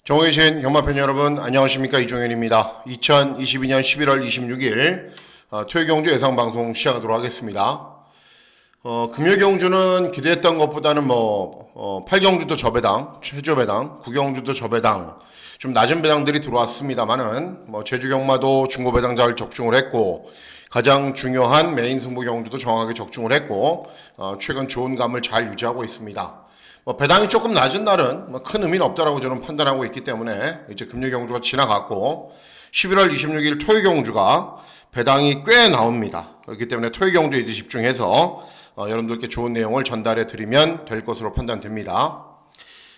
정의신 경마팬 여러분 안녕하십니까, 이종현입니다. 2022년 11월 26일 토요경주 예상방송 시작하도록 하겠습니다. 금요경주는 기대했던 것보다는 8경주도 저배당, 최저배당, 9경주도 저배당, 좀 낮은 배당들이 들어왔습니다만은 제주경마도 중고배당자를 적중을 했고, 가장 중요한 메인 승부 경주도 정확하게 적중을 했고, 최근 좋은 감을 잘 유지하고 있습니다. 배당이 조금 낮은 날은 큰 의미는 없다라고 저는 판단하고 있기 때문에 이제 금요 경주가 지나갔고, 11월 26일 토요 경주가 배당이 꽤 나옵니다. 그렇기 때문에 토요 경주에 이제 집중해서 여러분들께 좋은 내용을 전달해 드리면 될 것으로 판단됩니다.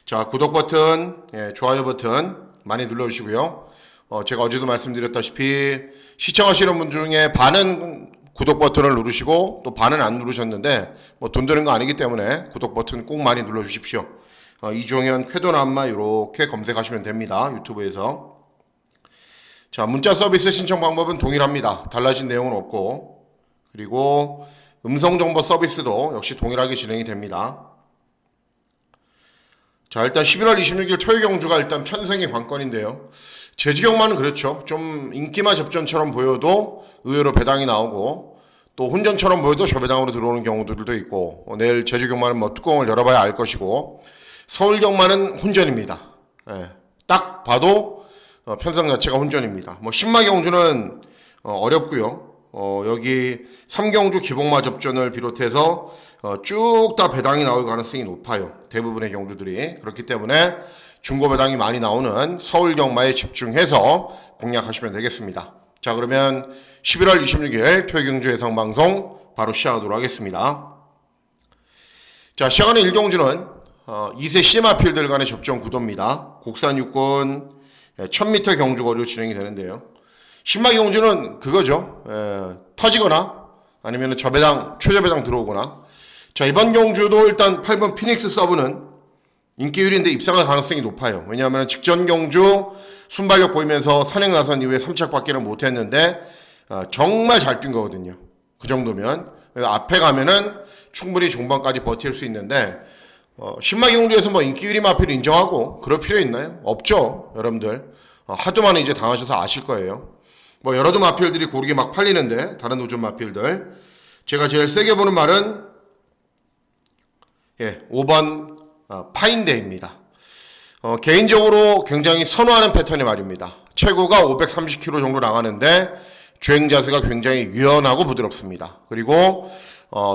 자, 구독 버튼, 좋아요 버튼 많이 눌러주시고요. 제가 어제도 말씀드렸다시피 시청하시는 분 중에 반은 구독 버튼을 누르시고 또 반은 안 누르셨는데 돈 드는 거 아니기 때문에 구독 버튼 꼭 많이 눌러주십시오. 이종현 쾌도남마 이렇게 검색하시면 됩니다. 유튜브에서. 자, 문자 서비스 신청 방법은 동일합니다. 달라진 내용은 없고, 그리고 음성정보 서비스도 역시 동일하게 진행이 됩니다. 자, 일단 11월 26일 토요 경주가 일단 편성의 관건인데요. 제주경마는 그렇죠. 좀 인기마 접전처럼 보여도 의외로 배당이 나오고, 또 혼전처럼 보여도 저배당으로 들어오는 경우들도 있고, 내일 제주경마는 뚜껑을 열어봐야 알 것이고, 서울경마는 혼전입니다. 딱 봐도 편성 자체가 혼전입니다. 신마 경주는 어렵고요. 여기 3경주 기복마 접전을 비롯해서 쭉 다 배당이 나올 가능성이 높아요. 대부분의 경주들이. 그렇기 때문에 중고 배당이 많이 나오는 서울 경마에 집중해서 공략하시면 되겠습니다. 자, 그러면 11월 26일 토요 경주 예상 방송 바로 시작하도록 하겠습니다. 자, 시작하는 1경주는 2세 시마필들 간의 접전 구도입니다. 국산 육군 1000m 경주 거리로 진행이 되는데요. 신마 경주는 그거죠. 터지거나 아니면 저배당, 최저배당 들어오거나. 자, 이번 경주도 일단 8번 피닉스 서브는 인기율인데 입상할 가능성이 높아요. 왜냐하면 직전 경주 순발력 보이면서 선행 나선 이후에 3착밖에는 못했는데 정말 잘 뛴 거거든요. 그 정도면. 그래서 앞에 가면은 충분히 종반까지 버틸 수 있는데, 신마 경주에서 인기율이 마필 인정하고 그럴 필요 있나요? 없죠, 여러분들. 하도 많이 이제 당하셔서 아실 거예요. 여러도 마필들이 고르게 막 팔리는데, 다른 도전 마필들. 제가 제일 세게 보는 말은 5번 파인데입니다. 개인적으로 굉장히 선호하는 패턴의 말입니다. 최고가 530km 정도 나가는데 주행 자세가 굉장히 유연하고 부드럽습니다. 그리고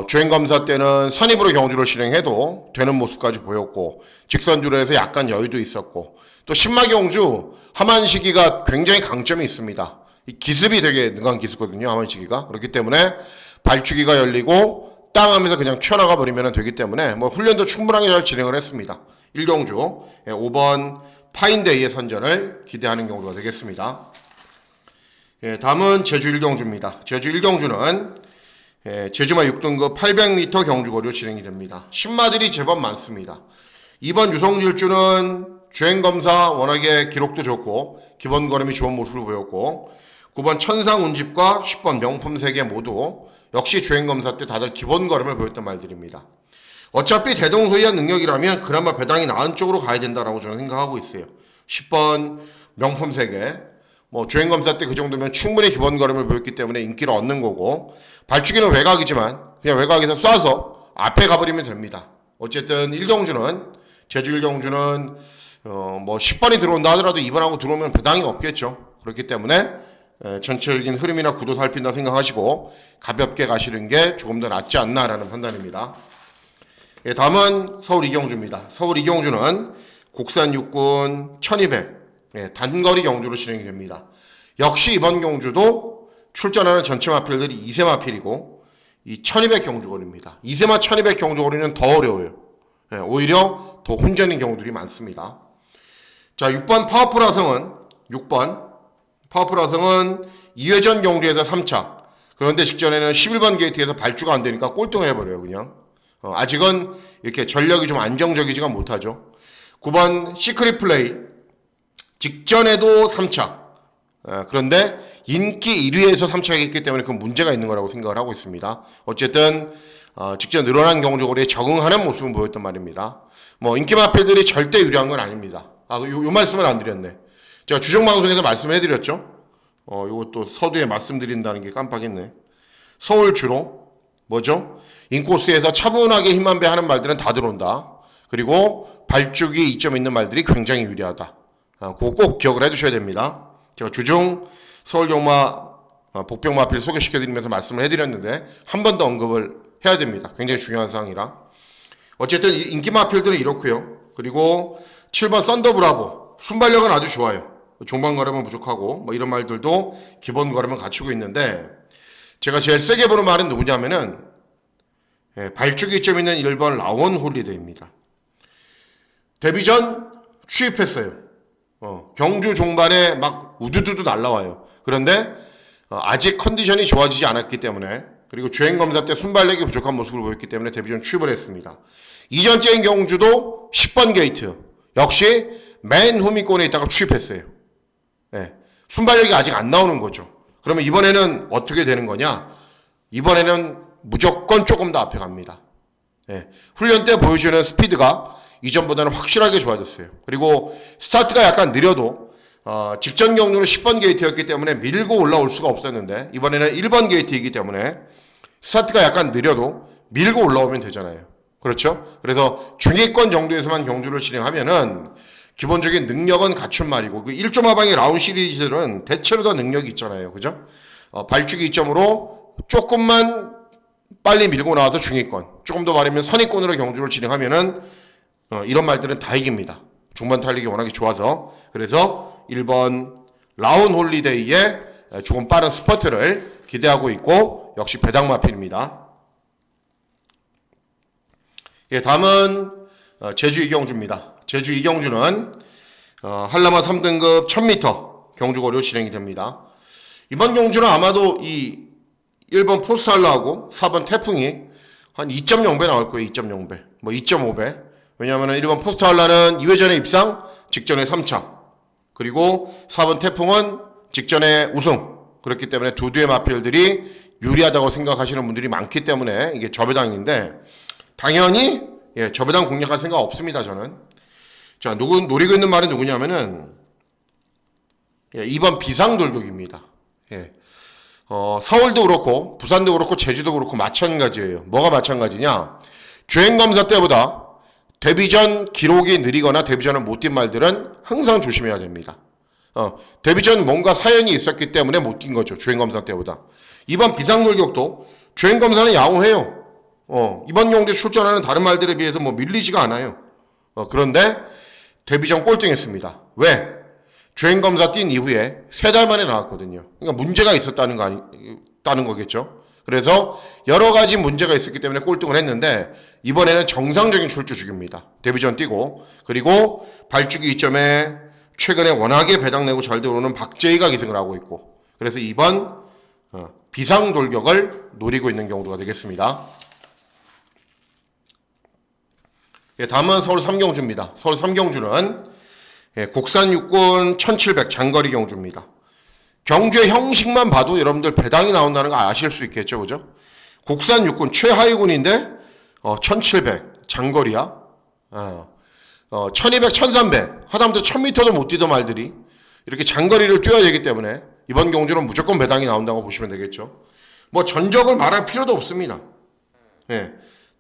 주행 검사 때는 선입으로 경주를 실행해도 되는 모습까지 보였고, 직선주로 해서 약간 여유도 있었고, 또 신마 경주 하만시기가 굉장히 강점이 있습니다. 이 기습이 되게 능한 기습거든요, 하만시기가. 그렇기 때문에 발주기가 열리고 땅 하면서 그냥 튀어나가 버리면 되기 때문에 훈련도 충분하게 잘 진행을 했습니다. 1경주 5번 파인데이의 선전을 기대하는 경우가 되겠습니다. 다음은 제주 1경주입니다. 제주 1경주는 제주마 6등급 800m 경주거리로 진행이 됩니다. 신마들이 제법 많습니다. 2번 유성질주는 주행검사 워낙에 기록도 좋고 기본 걸음이 좋은 모습을 보였고, 9번 천상운집과 10번 명품세계 모두 역시 주행검사 때 다들 기본 걸음을 보였던 말들입니다. 어차피 대동소이한 능력이라면 그나마 배당이 나은 쪽으로 가야 된다라고 저는 생각하고 있어요. 10번 명품세계, 주행검사 때 그 정도면 충분히 기본 걸음을 보였기 때문에 인기를 얻는 거고, 발주기는 외곽이지만 그냥 외곽에서 쏴서 앞에 가버리면 됩니다. 어쨌든 1경주는, 제주 1경주는 10번이 들어온다 하더라도 2번하고 들어오면 배당이 없겠죠. 그렇기 때문에 전체적인 흐름이나 구도 살핀다 생각하시고 가볍게 가시는 게 조금 더 낫지 않나라는 판단입니다. 다음은 서울 2경주입니다. 서울 2경주는 국산 육군 1200 단거리 경주로 진행이 됩니다. 역시 이번 경주도 출전하는 전체 마필들이 2세 마필이고 이 1200 경주거리입니다. 2세마 1200 경주거리는 더 어려워요. 오히려 더 혼전인 경우들이 많습니다. 자, 6번 파워풀 화성은 2회전 경주에서 3차. 그런데 직전에는 11번 게이트에서 발주가 안 되니까 꼴등을 해버려요, 그냥. 아직은 이렇게 전력이 좀 안정적이지가 못하죠. 9번 시크릿 플레이. 직전에도 3차. 그런데 인기 1위에서 3차가 있기 때문에 그 문제가 있는 거라고 생각을 하고 있습니다. 어쨌든 직전 늘어난 경주거리에 적응하는 모습은 보였단 말입니다. 인기 마필들이 절대 유리한 건 아닙니다. 요 말씀을 안 드렸네. 제가 주정 방송에서 말씀을 해드렸죠. 요것도 서두에 말씀드린다는 게 깜빡했네. 서울 주로 뭐죠? 인코스에서 차분하게 힘만 배 하는 말들은 다 들어온다. 그리고 발주기에 이점 있는 말들이 굉장히 유리하다. 그거 꼭 기억을 해두셔야 됩니다. 제가 주중 서울 경마 복병 마필 소개시켜드리면서 말씀을 해드렸는데 한 번 더 언급을 해야 됩니다. 굉장히 중요한 사항이라. 어쨌든 인기 마필들은 이렇고요. 그리고 7번 썬더브라보 순발력은 아주 좋아요. 종반 걸음은 부족하고 뭐 이런 말들도 기본 걸음은 갖추고 있는데 제가 제일 세게 보는 말은 누구냐면은 발주기 이점 있는 1번 라원 홀리데이입니다. 데뷔 전 취입했어요. 경주 종반에 막 우두두두 날라와요. 그런데 아직 컨디션이 좋아지지 않았기 때문에 그리고 주행검사 때 순발력이 부족한 모습을 보였기 때문에 데뷔 전 취입을 했습니다. 이전째인 경주도 10번 게이트 역시 맨 후미권에 있다가 취입했어요. 순발력이 아직 안 나오는 거죠. 그러면 이번에는 어떻게 되는 거냐? 이번에는 무조건 조금 더 앞에 갑니다. 훈련 때 보여주는 스피드가 이전보다는 확실하게 좋아졌어요. 그리고 스타트가 약간 느려도 직전 경주는 10번 게이트였기 때문에 밀고 올라올 수가 없었는데 이번에는 1번 게이트이기 때문에 스타트가 약간 느려도 밀고 올라오면 되잖아요. 그렇죠? 그래서 중위권 정도에서만 경주를 진행하면은 기본적인 능력은 갖춘 말이고 그 1점 하방의 라운 시리즈들은 대체로 다 능력이 있잖아요. 그죠? 발주기 이점으로 조금만 빨리 밀고 나와서 중위권, 조금 더 말하면 선위권으로 경주를 진행하면은 이런 말들은 다 이깁니다. 중반 탄력이 워낙에 좋아서. 그래서 1번 라운 홀리데이에 조금 빠른 스퍼트를 기대하고 있고 역시 배당마필입니다. 다음은 제주 이경주입니다. 제주 이경주는 한라마 3등급 1000m 경주거리로 진행이 됩니다. 이번 경주는 아마도 이 1번 포스트할라하고 4번 태풍이 한 2.0배 나올 거예요. 2.0배. 뭐 2.5배. 왜냐하면 1번 포스트할라는 2회전의 입상, 직전에 3차. 그리고 4번 태풍은 직전에 우승. 그렇기 때문에 두 대의 마필들이 유리하다고 생각하시는 분들이 많기 때문에 이게 저배당인데 당연히 저배당 공략할 생각 없습니다. 저는. 자, 노리고 있는 말은 누구냐면은 2번 비상돌격입니다. 서울도 그렇고 부산도 그렇고 제주도 그렇고 마찬가지예요. 뭐가 마찬가지냐? 주행검사 때보다 데뷔 전 기록이 느리거나 데뷔 전을 못 뛴 말들은 항상 조심해야 됩니다. 데뷔 전 뭔가 사연이 있었기 때문에 못 뛴 거죠. 주행검사 때보다. 이번 비상돌격도 주행검사는 양호해요. 이번 경주에 출전하는 다른 말들에 비해서 뭐 밀리지가 않아요. 그런데 데뷔 전 꼴등했습니다. 왜? 주행검사 뛴 이후에 3달 만에 나왔거든요. 그러니까 문제가 있었다는 거겠죠. 그래서 여러 가지 문제가 있었기 때문에 꼴등을 했는데 이번에는 정상적인 출주주기입니다. 데뷔 전 뛰고 그리고 발주기 2점에 최근에 워낙에 배당내고 잘 들어오는 박재희가 기승을 하고 있고 그래서 이번 비상돌격을 노리고 있는 경우가 되겠습니다. 다음은 서울 3경주입니다. 서울 3경주는 국산 육군 1700 장거리 경주입니다. 경주의 형식만 봐도 여러분들 배당이 나온다는 거 아실 수 있겠죠. 그죠? 국산 육군 최하위군인데 1700 장거리야. 1200, 1300 하다못해 1000m도 못 뛰던 말들이 이렇게 장거리를 뛰어야 되기 때문에 이번 경주는 무조건 배당이 나온다고 보시면 되겠죠. 뭐 전적을 말할 필요도 없습니다.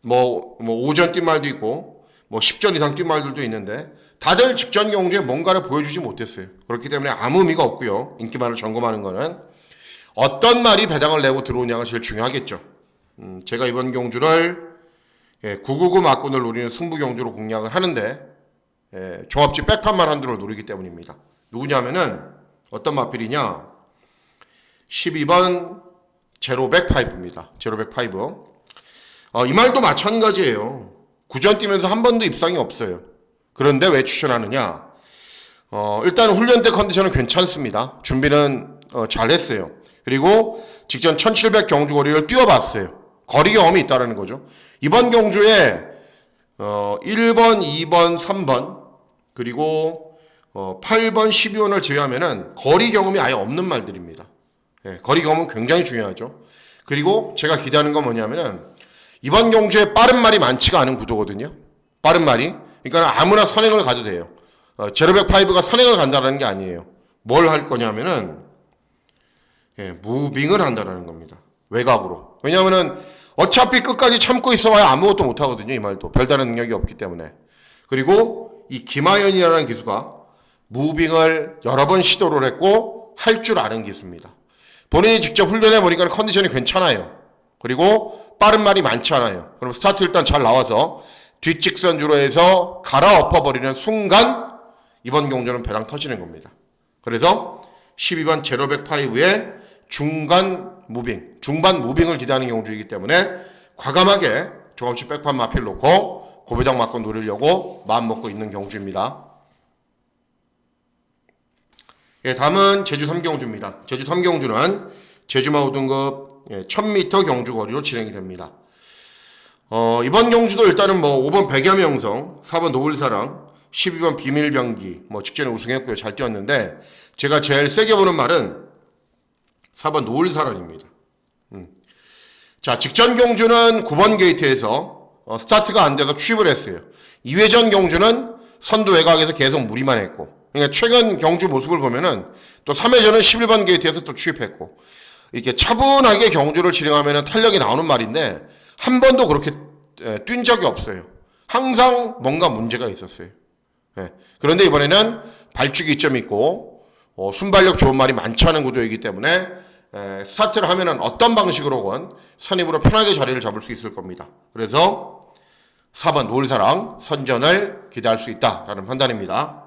뭐 오전 뛴 말도 있고 뭐 10전 이상 뛴 말들도 있는데 다들 직전 경주에 뭔가를 보여주지 못했어요. 그렇기 때문에 아무 의미가 없고요. 인기말을 점검하는 거는 어떤 말이 배당을 내고 들어오냐가 제일 중요하겠죠. 제가 이번 경주를 999 막군을 노리는 승부 경주로 공략을 하는데 종합지 백판만 한두를 노리기 때문입니다. 누구냐면은 어떤 마필이냐? 12번 제로백 파이브입니다. 제로백 파이브. 이 말도 마찬가지예요. 구전 뛰면서 한 번도 입상이 없어요. 그런데 왜 추천하느냐? 일단 훈련 때 컨디션은 괜찮습니다. 준비는 잘했어요. 그리고 직전 1700 경주 거리를 뛰어봤어요. 거리 경험이 있다는 거죠. 이번 경주에 1번, 2번, 3번 그리고 8번, 12번을 제외하면은 거리 경험이 아예 없는 말들입니다. 거리 경험은 굉장히 중요하죠. 그리고 제가 기대하는 건 뭐냐면은 이번 경주에 빠른 말이 많지가 않은 구도거든요. 빠른 말이. 그러니까 아무나 선행을 가도 돼요. 제로백 5가 선행을 간다는 게 아니에요. 뭘 할 거냐면은 무빙을 한다는 겁니다. 외곽으로. 왜냐하면은 어차피 끝까지 참고 있어봐야 아무것도 못 하거든요. 이 말도 별다른 능력이 없기 때문에. 그리고 이 김하연이라는 기수가 무빙을 여러 번 시도를 했고 할 줄 아는 기수입니다. 본인이 직접 훈련해 보니까 컨디션이 괜찮아요. 그리고 빠른 말이 많지 않아요. 그럼 스타트 일단 잘 나와서 뒷직선주로 해서 갈아엎어버리는 순간 이번 경주는 배당 터지는 겁니다. 그래서 12번 제로백 5의 중반 무빙을 기대하는 경주이기 때문에 과감하게 조금씩 백판 마필 놓고 고배당 맞고 노리려고 마음 먹고 있는 경주입니다. 다음은 제주 3경주입니다. 제주 3경주는 제주마우 등급 1000m 경주 거리로 진행이 됩니다. 이번 경주도 일단은 5번 백야명성, 4번 노을사랑, 12번 비밀병기 직전에 우승했고요. 잘 뛰었는데 제가 제일 세게 보는 말은 4번 노을사랑입니다. 자, 직전 경주는 9번 게이트에서 스타트가 안 돼서 취입을 했어요. 2회전 경주는 선두 외곽에서 계속 무리만 했고, 그러니까 최근 경주 모습을 보면은 또 3회전은 11번 게이트에서 또 취입했고, 이렇게 차분하게 경주를 진행하면 탄력이 나오는 말인데 한 번도 그렇게 뛴 적이 없어요. 항상 뭔가 문제가 있었어요. 그런데 이번에는 발주기 이점이 있고 순발력 좋은 말이 많지 않은 구도이기 때문에 스타트를 하면은 어떤 방식으로건 선입으로 편하게 자리를 잡을 수 있을 겁니다. 그래서 4번 노을사랑 선전을 기대할 수 있다라는 판단입니다.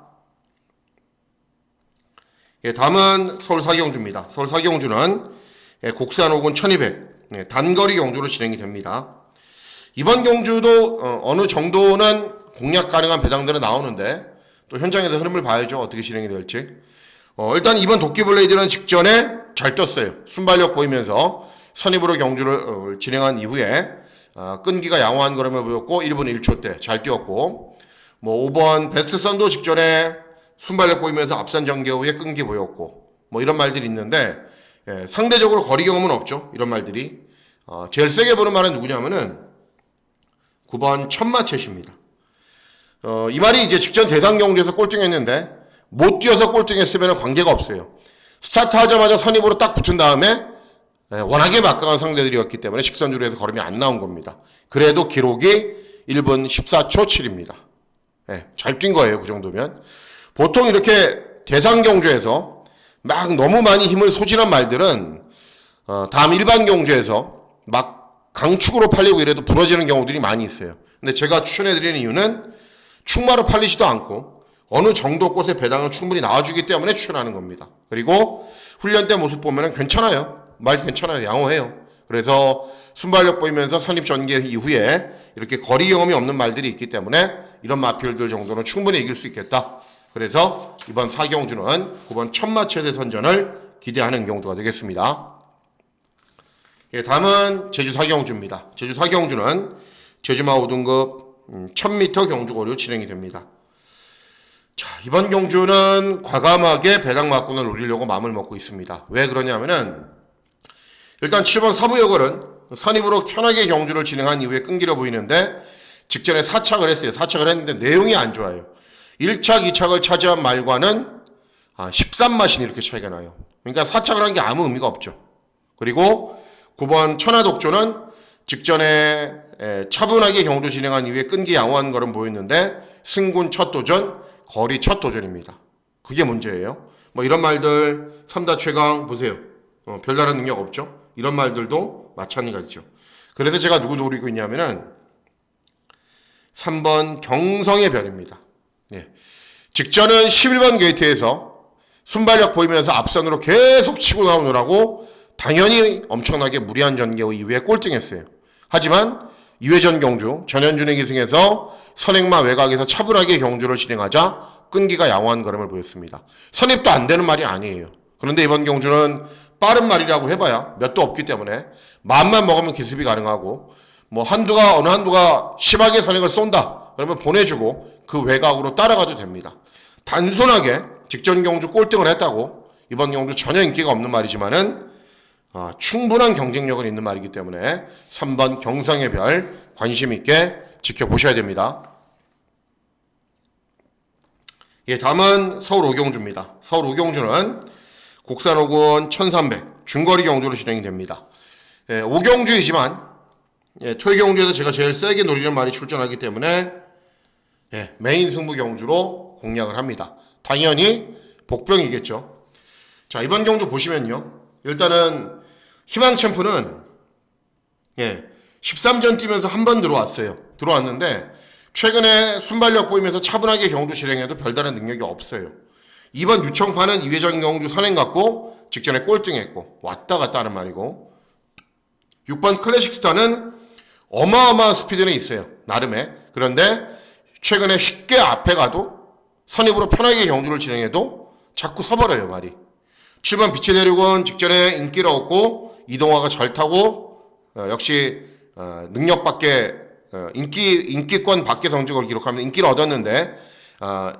다음은 서울 사경주입니다. 서울 사경주는 국산 5군 1200 단거리 경주로 진행이 됩니다. 이번 경주도 어느 정도는 공략 가능한 배당들은 나오는데 또 현장에서 흐름을 봐야죠. 어떻게 진행이 될지. 일단 이번 도끼블레이드는 직전에 잘 떴어요. 순발력 보이면서 선입으로 경주를 진행한 이후에 끈기가 양호한 걸음을 보였고 1분 1초 때 잘 뛰었고 5번 베스트선도 직전에 순발력 보이면서 앞선 전개 후에 끈기 보였고 이런 말들이 있는데 상대적으로 거리 경험은 없죠. 이런 말들이. 제일 세게 보는 말은 누구냐면은 9번 천마챗입니다. 이 말이 이제 직전 대상 경주에서 꼴등했는데 못 뛰어서 꼴등했으면 관계가 없어요. 스타트 하자마자 선입으로 딱 붙은 다음에 워낙에 막강한 상대들이었기 때문에 직선주로 해서 걸음이 안 나온 겁니다. 그래도 기록이 1분 14초 7입니다. 잘 뛴 거예요. 그 정도면. 보통 이렇게 대상 경주에서 막 너무 많이 힘을 소진한 말들은 다음 일반 경주에서 막 강축으로 팔리고 이래도 부러지는 경우들이 많이 있어요. 근데 제가 추천해드리는 이유는 충마로 팔리지도 않고 어느 정도 곳의 배당은 충분히 나와주기 때문에 추천하는 겁니다. 그리고 훈련 때 모습 보면 괜찮아요. 말 괜찮아요. 양호해요. 그래서 순발력 보이면서 선입 전개 이후에 이렇게 거리 경험이 없는 말들이 있기 때문에 이런 마필들 정도는 충분히 이길 수 있겠다. 그래서 이번 사경주는 9번 천마체대 선전을 기대하는 경주가 되겠습니다. 다음은 제주 사경주입니다. 제주 사경주는 제주마우 등급 1000m 경주거리로 진행이 됩니다. 자, 이번 경주는 과감하게 배당 막군을 노리려고 마음을 먹고 있습니다. 왜 그러냐면은 일단 7번 서부여걸은 선입으로 편하게 경주를 진행한 이후에 끈기려 보이는데 직전에 사착을 했어요. 사착을 했는데 내용이 안 좋아요. 1착, 2착을 차지한 말과는 13마신 이렇게 차이가 나요. 그러니까 사착을 한 게 아무 의미가 없죠. 그리고 9번 천하독조는 직전에 차분하게 경주 진행한 이후에 끈기 양호한 걸음 보였는데 승군 첫 도전, 거리 첫 도전입니다. 그게 문제예요. 이런 말들 3다 최강 보세요. 별다른 능력 없죠. 이런 말들도 마찬가지죠. 그래서 제가 누구 노리고 있냐면은 3번 경성의 별입니다. 직전은 11번 게이트에서 순발력 보이면서 앞선으로 계속 치고 나오느라고 당연히 엄청나게 무리한 전개 이후에 꼴등했어요. 하지만 2회전 경주 전현준의 기승에서 선행마 외곽에서 차분하게 경주를 진행하자 끈기가 양호한 걸음을 보였습니다. 선입도 안 되는 말이 아니에요. 그런데 이번 경주는 빠른 말이라고 해봐야 몇도 없기 때문에 마음만 먹으면 기습이 가능하고 어느 한두가 심하게 선행을 쏜다 그러면 보내주고 그 외곽으로 따라가도 됩니다. 단순하게 직전 경주 꼴등을 했다고 이번 경주 전혀 인기가 없는 말이지만은 충분한 경쟁력은 있는 말이기 때문에 3번 경성의 별 관심 있게 지켜보셔야 됩니다. 예, 다음은 서울 오경주입니다. 서울 오경주는 국산 5군 1300 중거리 경주로 진행이 됩니다. 예, 오경주이지만 토요 경주에서 제가 제일 세게 노리는 말이 출전하기 때문에 메인 승부 경주로 공략을 합니다. 당연히 복병이겠죠. 자, 이번 경주 보시면요. 일단은 희망 챔프는 13전 뛰면서 한 번 들어왔는데 최근에 순발력 보이면서 차분하게 경주 실행해도 별다른 능력이 없어요. 이번 유청파는 2회전 경주 선행 갔고 직전에 꼴등했고 왔다 갔다 하는 말이고, 6번 클래식 스타는 어마어마한 스피드는 있어요. 나름의. 그런데 최근에 쉽게 앞에 가도 선입으로 편하게 경주를 진행해도 자꾸 서버려요, 말이. 7번 빛의 대륙은 직전에 인기를 얻고 이동화가 잘 타고 역시 능력밖에 인기권 밖의 성적을 기록하면 인기를 얻었는데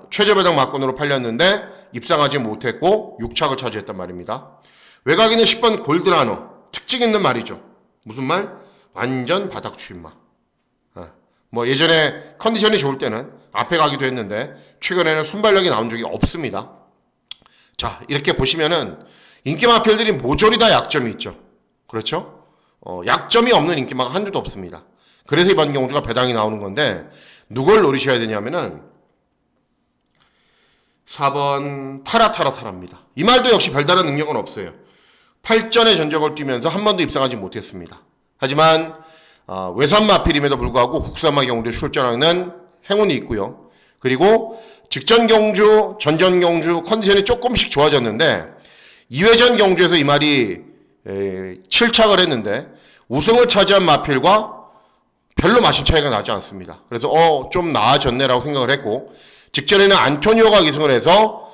최저배당 막권으로 팔렸는데 입상하지 못했고 6착을 차지했단 말입니다. 외곽에는 10번 골드라노, 특징 있는 말이죠. 무슨 말? 완전 바닥 추임마. 뭐 예전에 컨디션이 좋을 때는 앞에 가기도 했는데 최근에는 순발력이 나온 적이 없습니다. 자, 이렇게 보시면은 인기 마필들이 모조리 다 약점이 있죠. 그렇죠? 약점이 없는 인기마가 한두도 없습니다. 그래서 이번 경주가 배당이 나오는 건데 누굴 노리셔야 되냐면은 4번 타라입니다. 이 말도 역시 별다른 능력은 없어요. 8전의 전적을 뛰면서 한 번도 입상하지 못했습니다. 하지만 외산 마필임에도 불구하고 국산마 경주에 출전하는 행운이 있고요. 그리고 직전 경주, 전전 경주 컨디션이 조금씩 좋아졌는데 2회전 경주에서 이 말이 7착을 했는데 우승을 차지한 마필과 별로 마실 차이가 나지 않습니다. 그래서 좀 나아졌네라고 생각을 했고, 직전에는 안토니오가 기승을 해서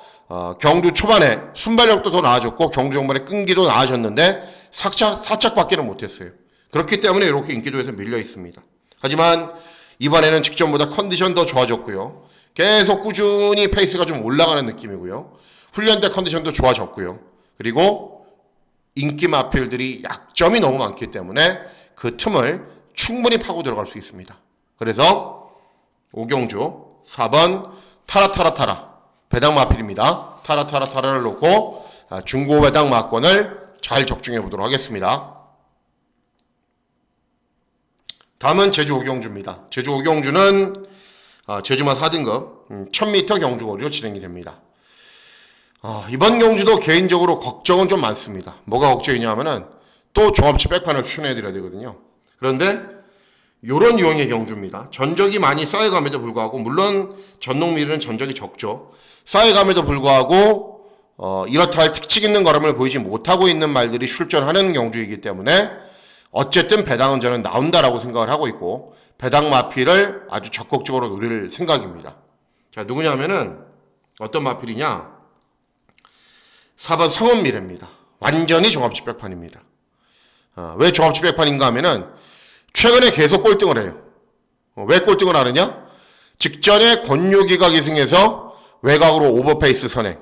경주 초반에 순발력도 더 나아졌고 경주 종반에 끈기도 나아졌는데 4착밖에는 못했어요. 그렇기 때문에 이렇게 인기도에서 밀려 있습니다. 하지만 이번에는 직전보다 컨디션 더 좋아졌고요. 계속 꾸준히 페이스가 좀 올라가는 느낌이고요. 훈련 때 컨디션도 좋아졌고요. 그리고 인기 마필들이 약점이 너무 많기 때문에 그 틈을 충분히 파고 들어갈 수 있습니다. 그래서 오경주 4번 타라 배당 마필입니다. 타라를 놓고 중고 배당 마권을 잘 적중해 보도록 하겠습니다. 다음은 제주 오경주입니다. 제주 오경주는 제주마 4등급 1000m 경주거리로 진행이 됩니다. 이번 경주도 개인적으로 걱정은 좀 많습니다. 뭐가 걱정이냐 하면은 또 종합치 백판을 추천해 드려야 되거든요. 그런데 요런 유형의 경주입니다. 전적이 많이 쌓여감에도 불구하고, 물론 전농미르는 전적이 적죠. 쌓여감에도 불구하고 이렇다 할 특징 있는 걸음을 보이지 못하고 있는 말들이 출전하는 경주이기 때문에 어쨌든 배당은 저는 나온다라고 생각을 하고 있고 배당 마필을 아주 적극적으로 노릴 생각입니다. 자, 누구냐면은 어떤 마필이냐? 4번 성원미래입니다. 완전히 종합치 백판입니다. 왜 종합치 백판인가 하면은 최근에 계속 꼴등을 해요. 왜 꼴등을 하느냐? 직전에 권유기가 기승해서 외곽으로 오버페이스 선행,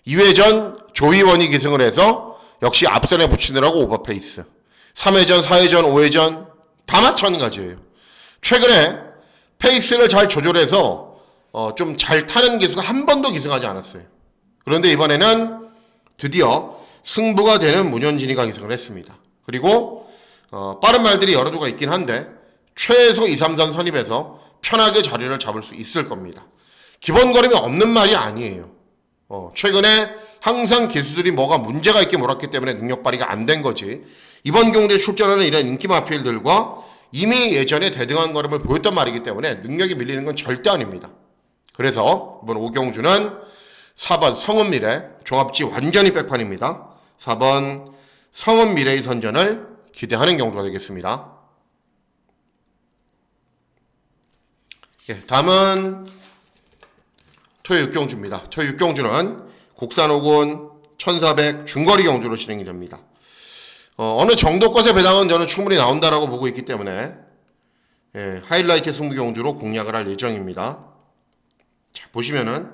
2회전 조희원이 기승을 해서 역시 앞선에 붙이느라고 오버페이스, 3회전, 4회전, 5회전 다 마찬가지예요. 최근에 페이스를 잘 조절해서 좀 잘 타는 기수가 한 번도 기승하지 않았어요. 그런데 이번에는 드디어 승부가 되는 문현진이가 기승을 했습니다. 그리고 빠른 말들이 여러 두가 있긴 한데 최소 2, 3선 선입해서 편하게 자리를 잡을 수 있을 겁니다. 기본 걸음이 없는 말이 아니에요. 최근에 항상 기수들이 뭐가 문제가 있게 몰았기 때문에 능력 발휘가 안 된 거지, 이번 경주에 출전하는 이런 인기 마필들과 이미 예전에 대등한 걸음을 보였단 말이기 때문에 능력이 밀리는 건 절대 아닙니다. 그래서 이번 오경주는 4번 성은미래, 종합지 완전히 백판입니다. 4번 성은미래의 선전을 기대하는 경주가 되겠습니다. 다음은 토요 6경주입니다. 토요 6경주는 국산 5군 1400 중거리 경주로 진행이 됩니다. 어느 정도 것의 배당은 저는 충분히 나온다라고 보고 있기 때문에 하이라이트 승부 경주로 공략을 할 예정입니다. 자, 보시면은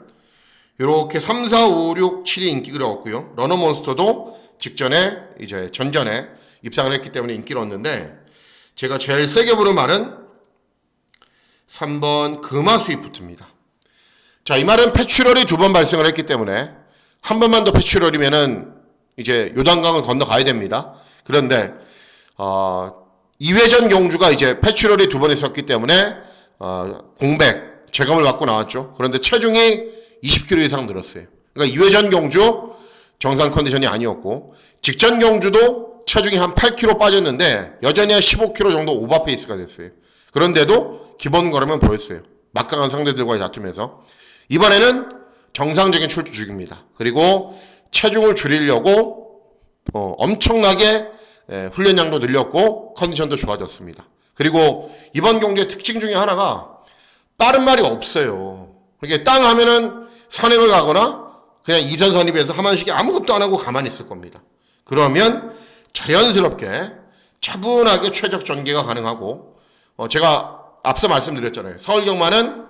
이렇게 3, 4, 5, 6, 7이 인기를 얻고요. 러너몬스터도 직전에 이제 전전에 입상을 했기 때문에 인기를 얻는데, 제가 제일 세게 보는 말은 3번 금화 스위프트입니다. 자, 이 말은 패출혈이 2번 발생을 했기 때문에 한 번만 더 패출혈이면은 이제 요단강을 건너가야 됩니다. 그런데 2회전 경주가 이제 패출혈이 2번 있었기 때문에 공백 재검을 받고 나왔죠. 그런데 체중이 20kg 이상 늘었어요. 그러니까 2회전 경주 정상 컨디션이 아니었고, 직전 경주도 체중이 한 8kg 빠졌는데 여전히 한 15kg 정도 오버 페이스가 됐어요. 그런데도 기본 걸음은 보였어요. 막강한 상대들과의 다툼에서. 이번에는 정상적인 출주 중입니다. 그리고 체중을 줄이려고 엄청나게 훈련량도 늘렸고 컨디션도 좋아졌습니다. 그리고 이번 경주의 특징 중에 하나가 빠른 말이 없어요. 그러니까 땅 하면은 선행을 가거나 그냥 2선 선입에서 하만식이 아무것도 안 하고 가만히 있을 겁니다. 그러면 자연스럽게 차분하게 최적 전개가 가능하고, 제가 앞서 말씀드렸잖아요. 서울경마는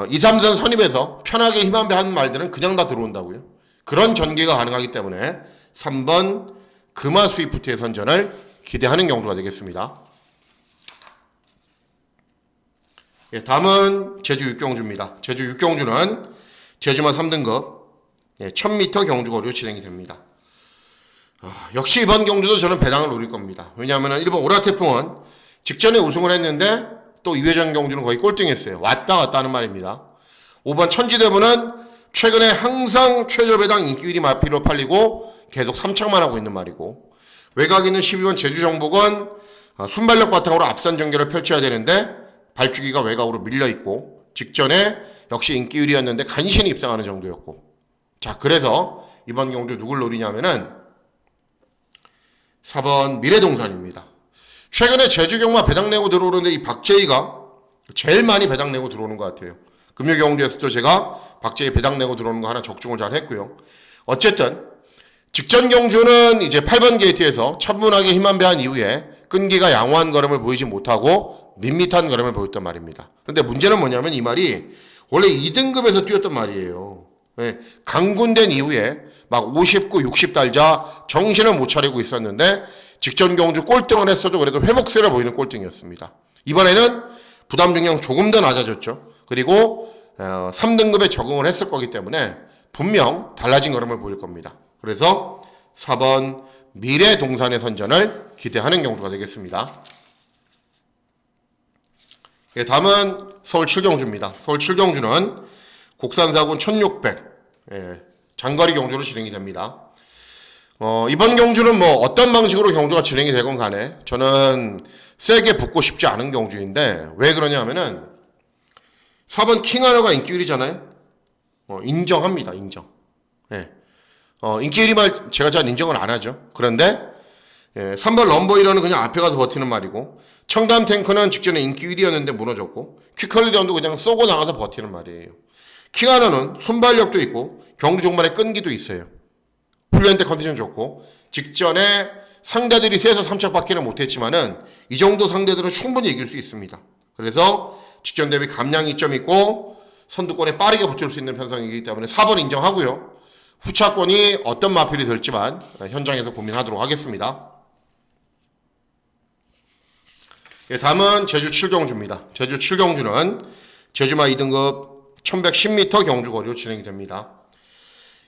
2, 3선 선입에서 편하게 힘 한 배 하는 말들은 그냥 다 들어온다고요. 그런 전개가 가능하기 때문에 3번 금화 스위프트의 선전을 기대하는 경주가 되겠습니다. 다음은 제주 6경주입니다. 제주 6경주는 제주마 3등급 1000m 경주거리로 진행이 됩니다. 역시 이번 경주도 저는 배당을 노릴 겁니다. 왜냐하면 일본 오라태풍은 직전에 우승을 했는데 또 2회전 경주는 거의 꼴등했어요. 왔다 갔다 하는 말입니다. 5번 천지대부는 최근에 항상 최저 배당 인기 1위 마필로 팔리고 계속 3착만 하고 있는 말이고, 외곽에 있는 12번 제주정복은 순발력 바탕으로 앞선 전개를 펼쳐야 되는데 발주기가 외곽으로 밀려있고, 직전에 역시 인기 1위였는데 간신히 입상하는 정도였고, 자, 그래서 이번 경주 누굴 노리냐면은 4번 미래동산입니다. 최근에 제주경마 배당 내고 들어오는데 이 박재희가 제일 많이 배당 내고 들어오는 것 같아요. 금요경주에서도 제가 박재희 배당 내고 들어오는 거 하나 적중을 잘 했고요. 어쨌든 직전 경주는 이제 8번 게이트에서 차분하게 힘 한 배 한 이후에 끈기가 양호한 걸음을 보이지 못하고 밋밋한 걸음을 보였단 말입니다. 그런데 문제는 뭐냐면 이 말이 원래 2등급에서 뛰었단 말이에요. 강군된 이후에 막 59, 60 달자 정신을 못 차리고 있었는데 직전 경주 꼴등을 했어도 그래도 회복세를 보이는 꼴등이었습니다. 이번에는 부담 중량 조금 더 낮아졌죠. 그리고 3등급에 적응을 했을 거기 때문에 분명 달라진 걸음을 보일 겁니다. 그래서 4번 미래동산의 선전을 기대하는 경주가 되겠습니다. 다음은 서울 7경주입니다. 서울 7경주는 국산사군 1600 장거리 경주로 진행이 됩니다. 이번 경주는 뭐 어떤 방식으로 경주가 진행이 되건 간에 저는 세게 붙고 싶지 않은 경주인데, 왜 그러냐 하면은 4번 킹하너가 인기 1위잖아요. 인정합니다. 인정. 인기 1위 말 제가 잘 인정을 안 하죠. 그런데 3번 럼버이러는 그냥 앞에 가서 버티는 말이고, 청담 탱크는 직전에 인기 1위였는데 무너졌고, 퀴컬리런도 그냥 쏘고 나가서 버티는 말이에요. 킹하너는 순발력도 있고 경주 종말에 끈기도 있어요. 훈련 때 컨디션 좋고, 직전에 상대들이 세서 3착밖에는 못했지만은 이 정도 상대들은 충분히 이길 수 있습니다. 그래서 직전 대비 감량이 좀 있고 선두권에 빠르게 붙을 수 있는 편성이기 때문에 4번 인정하고요. 후차권이 어떤 마필이 될지만 현장에서 고민하도록 하겠습니다. 다음은 제주 7경주입니다. 제주 7경주는 제주마 2등급 1110m 경주거리로 진행이 됩니다.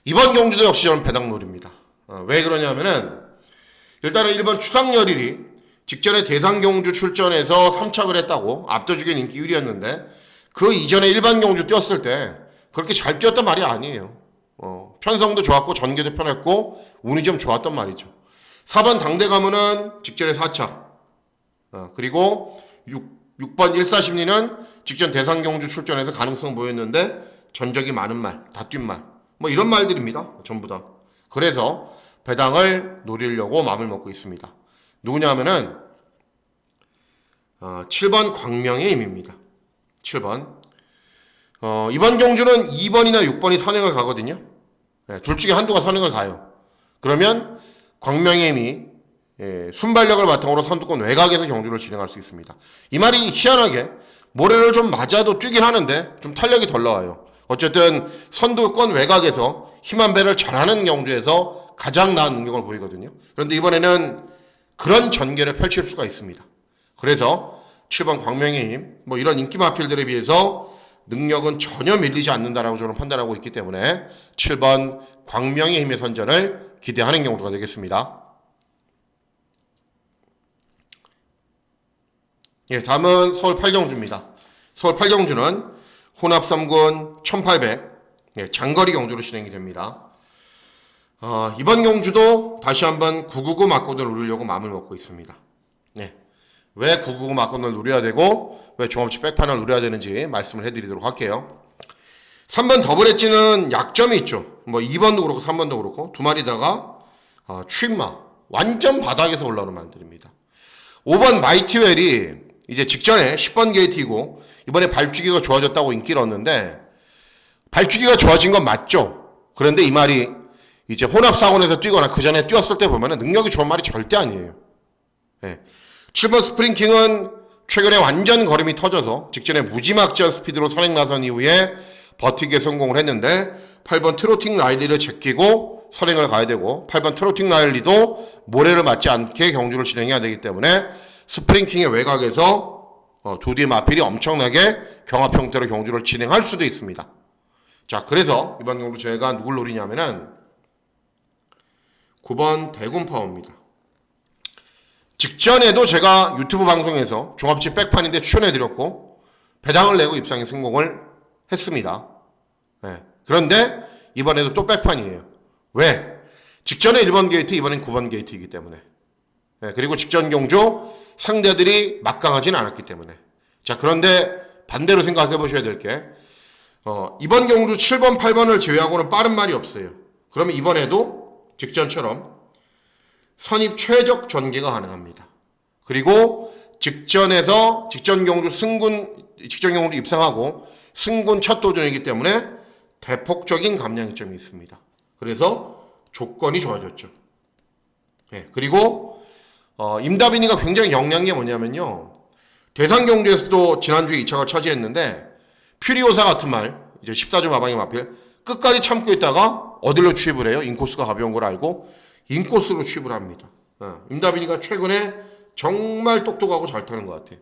이번 경주도 역시 저는 배당놀입니다. 왜 그러냐면은 일단은 1번 추상열일이 직전에 대상경주 출전해서 3착을 했다고 압도적인 인기 1위였는데 그 이전에 일반 경주 뛰었을 때 그렇게 잘 뛰었단 말이 아니에요. 편성도 좋았고 전개도 편했고 운이 좀 좋았단 말이죠. 4번 당대가문은 직전에 4착, 그리고 6번 일사심리는 직전 대상경주 출전해서 가능성 보였는데 전적이 많은 말, 다 뛴 말, 뭐 이런 말들입니다. 전부 다. 그래서 배당을 노리려고 마음을 먹고 있습니다. 누구냐 하면은 7번 광명의 힘입니다. 7번. 이번 경주는 2번이나 6번이 선행을 가거든요. 둘 중에 한두가 선행을 가요. 그러면 광명의 힘이 순발력을 바탕으로 선두권 외곽에서 경주를 진행할 수 있습니다. 이 말이 희한하게 모래를 좀 맞아도 뛰긴 하는데 좀 탄력이 덜 나와요. 어쨌든 선두권 외곽에서 힘한 배를 잘하는 경주에서 가장 나은 능력을 보이거든요. 그런데 이번에는 그런 전개를 펼칠 수가 있습니다. 그래서 7번 광명의 힘, 뭐 이런 인기 마필들에 비해서 능력은 전혀 밀리지 않는다라고 저는 판단하고 있기 때문에 7번 광명의 힘의 선전을 기대하는 경우가 되겠습니다. 예, 다음은 서울 8경주입니다. 서울 8경주는 혼합 3군 1800 장거리 경주로 진행이 됩니다. 이번 경주도 다시 한번 999 막권을 노리려고 마음을 먹고 있습니다. 왜 999 막권을 노려야 되고 왜 종합치 백판을 노려야 되는지 말씀을 해드리도록 할게요. 3번 더블 엣지는 약점이 있죠. 뭐 2번도 그렇고 3번도 그렇고 두 마리다가 추익마 완전 바닥에서 올라오는 말들입니다. 5번 마이티웰이 이제 직전에 10번 게이트이고 이번에 발주기가 좋아졌다고 인기를 얻는데 발주기가 좋아진 건 맞죠. 그런데 이 말이 이제 혼합사원에서 뛰거나 그 전에 뛰었을 때 보면 능력이 좋은 말이 절대 아니에요. 7번 스프링킹은 최근에 완전 걸음이 터져서 직전에 무지막지한 스피드로 선행 나선 이후에 버티기에 성공을 했는데 8번 트로팅 라일리를 제끼고 선행을 가야 되고 8번 트로팅 라일리도 모래를 맞지 않게 경주를 진행해야 되기 때문에 스프링킹의 외곽에서 두 뒤의 마필이 엄청나게 경합 형태로 경주를 진행할 수도 있습니다. 자, 그래서 이번 경주 제가 누굴 노리냐면은 9번 대군파워입니다. 직전에도 제가 유튜브 방송에서 종합치 백판인데 추천해드렸고 배당을 내고 입상에 성공을 했습니다. 그런데 이번에도 또 백판이에요. 왜? 직전에 1번 게이트, 이번엔 9번 게이트이기 때문에. 그리고 직전 경주 상대들이 막강하지는 않았기 때문에. 자, 그런데 반대로 생각해 보셔야 될 게 이번 경주 7번, 8번을 제외하고는 빠른 말이 없어요. 그러면 이번에도 직전처럼 선입 최적 전개가 가능합니다. 그리고 직전 경주 입상하고 승군 첫 도전이기 때문에 대폭적인 감량점이 있습니다. 그래서 조건이 좋아졌죠. 그리고 임다빈이가 굉장히 영리한 게 뭐냐면요. 대상 경주에서도 지난주에 2차가 차지했는데 퓨리오사 같은 말, 이제 14점 마방의 마필 끝까지 참고 있다가 어디로 취입을 해요? 인코스가 가벼운 걸 알고 인코스로 취입을 합니다. 임다빈이가 최근에 정말 똑똑하고 잘 타는 것 같아요.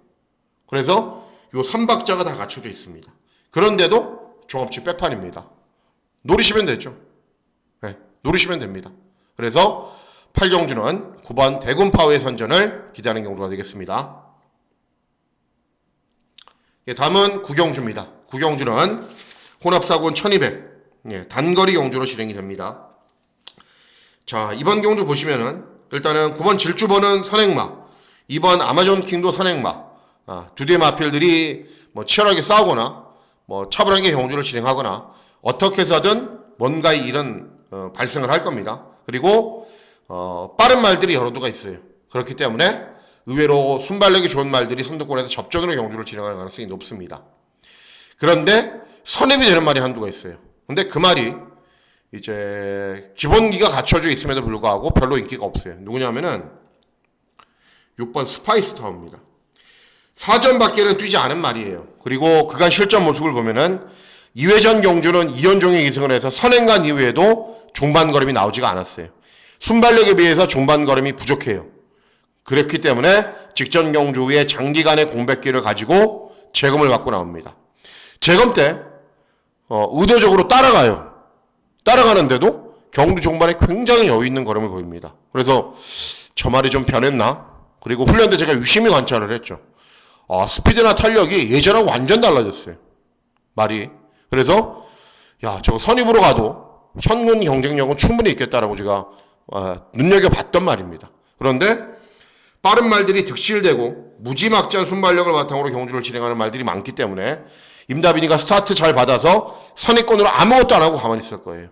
그래서 요 3박자가 다 갖춰져 있습니다. 그런데도 종합치 백판입니다. 노리시면 되죠. 노리시면 됩니다. 그래서 8경주는 9번 대군파워의 선전을 기대하는 경우가 되겠습니다. 다음은 9경주입니다. 9경주는 혼합사군 1200 단거리 경주로 진행이 됩니다. 자, 이번 경주 보시면은 일단은 9번 질주번은 선행마, 2번 아마존킹도 선행마, 두 대의 마필들이 뭐 치열하게 싸우거나 뭐 차분하게 경주를 진행하거나 어떻게 해서든 뭔가의 일은 발생을 할 겁니다. 그리고 빠른 말들이 여러 두가 있어요. 그렇기 때문에 의외로 순발력이 좋은 말들이 선두권에서 접전으로 경주를 진행할 가능성이 높습니다. 그런데 선입이 되는 말이 한두가 있어요. 근데 그 말이 이제 기본기가 갖춰져 있음에도 불구하고 별로 인기가 없어요. 누구냐면은 6번 스파이스 타워입니다. 4전밖에는 뛰지 않은 말이에요. 그리고 그간 실전 모습을 보면은 2회전 경주는 이현종이 2승을 해서 선행간 이후에도 종반 걸음이 나오지가 않았어요. 순발력에 비해서 종반 걸음이 부족해요. 그랬기 때문에 직전 경주 후에 장기간의 공백기를 가지고 재검을 갖고 나옵니다. 재검 때 의도적으로 따라가는데도 경주 종반에 굉장히 여유 있는 걸음을 보입니다. 그래서 저 말이 좀 변했나? 그리고 훈련 때 제가 유심히 관찰을 했죠. 스피드나 탄력이 예전하고 완전 달라졌어요. 말이. 그래서 야, 저거 선입으로 가도 현군 경쟁력은 충분히 있겠다라고 제가 눈여겨봤던 말입니다. 그런데 빠른 말들이 득실되고 무지막지한 순발력을 바탕으로 경주를 진행하는 말들이 많기 때문에 임다빈이가 스타트 잘 받아서 선입권으로 아무것도 안 하고 가만히 있을 거예요.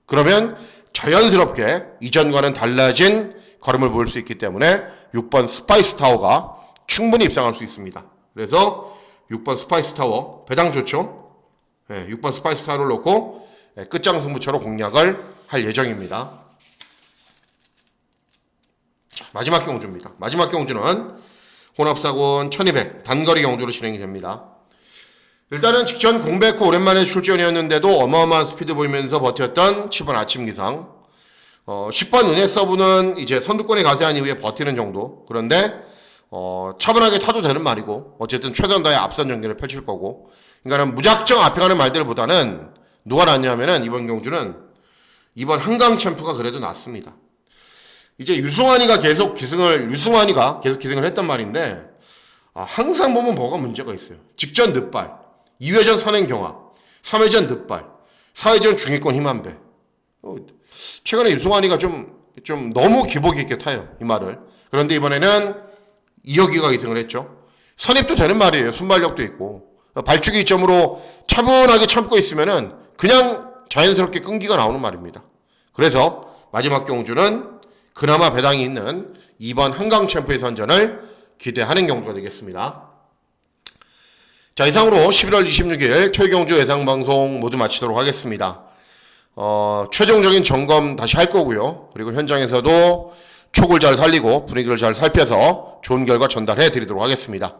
그러면 자연스럽게 이전과는 달라진 걸음을 보일 수 있기 때문에 6번 스파이스 타워가 충분히 입상할 수 있습니다. 그래서 6번 스파이스 타워 배당 좋죠. 6번 스파이스 타워를 놓고 끝장 승부처로 공략을 할 예정입니다. 자, 마지막 경주입니다. 마지막 경주는 혼합사군 1200 단거리 경주로 진행이 됩니다. 일단은 직전 공백 후 오랜만에 출전이었는데도 어마어마한 스피드 보이면서 버텼던 7번 아침 기상. 10번 은혜 서브는 이제 선두권에 가세한 이후에 버티는 정도. 그런데 차분하게 타도 되는 말이고 어쨌든 최선 다해 앞선 전개를 펼칠 거고 그러니까 무작정 앞에 가는 말들보다는 누가 낫냐면은 이번 경주는 이번 한강 챔프가 그래도 낫습니다. 이제 유승환이가 계속 기승을 했단 말인데, 항상 보면 뭐가 문제가 있어요. 직전 늦발, 2회전 선행 경합, 3회전 늦발, 4회전 중위권 힘한배. 최근에 유승환이가 좀 너무 기복 있게 타요, 이 말을. 그런데 이번에는 이혁이가 기승을 했죠. 선입도 되는 말이에요. 순발력도 있고. 발주기 이점으로 차분하게 참고 있으면은 그냥 자연스럽게 끈기가 나오는 말입니다. 그래서 마지막 경주는 그나마 배당이 있는 2번 한강 챔프의 선전을 기대하는 경주가 되겠습니다. 자, 이상으로 11월 26일 토요 경주 예상방송 모두 마치도록 하겠습니다. 최종적인 점검 다시 할 거고요. 그리고 현장에서도 촉을 잘 살리고 분위기를 잘 살펴서 좋은 결과 전달해 드리도록 하겠습니다.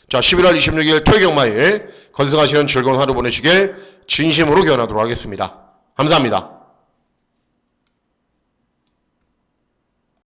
자, 11월 26일 토요 경마일 건승하시는 즐거운 하루 보내시길 진심으로 기원하도록 하겠습니다. 감사합니다.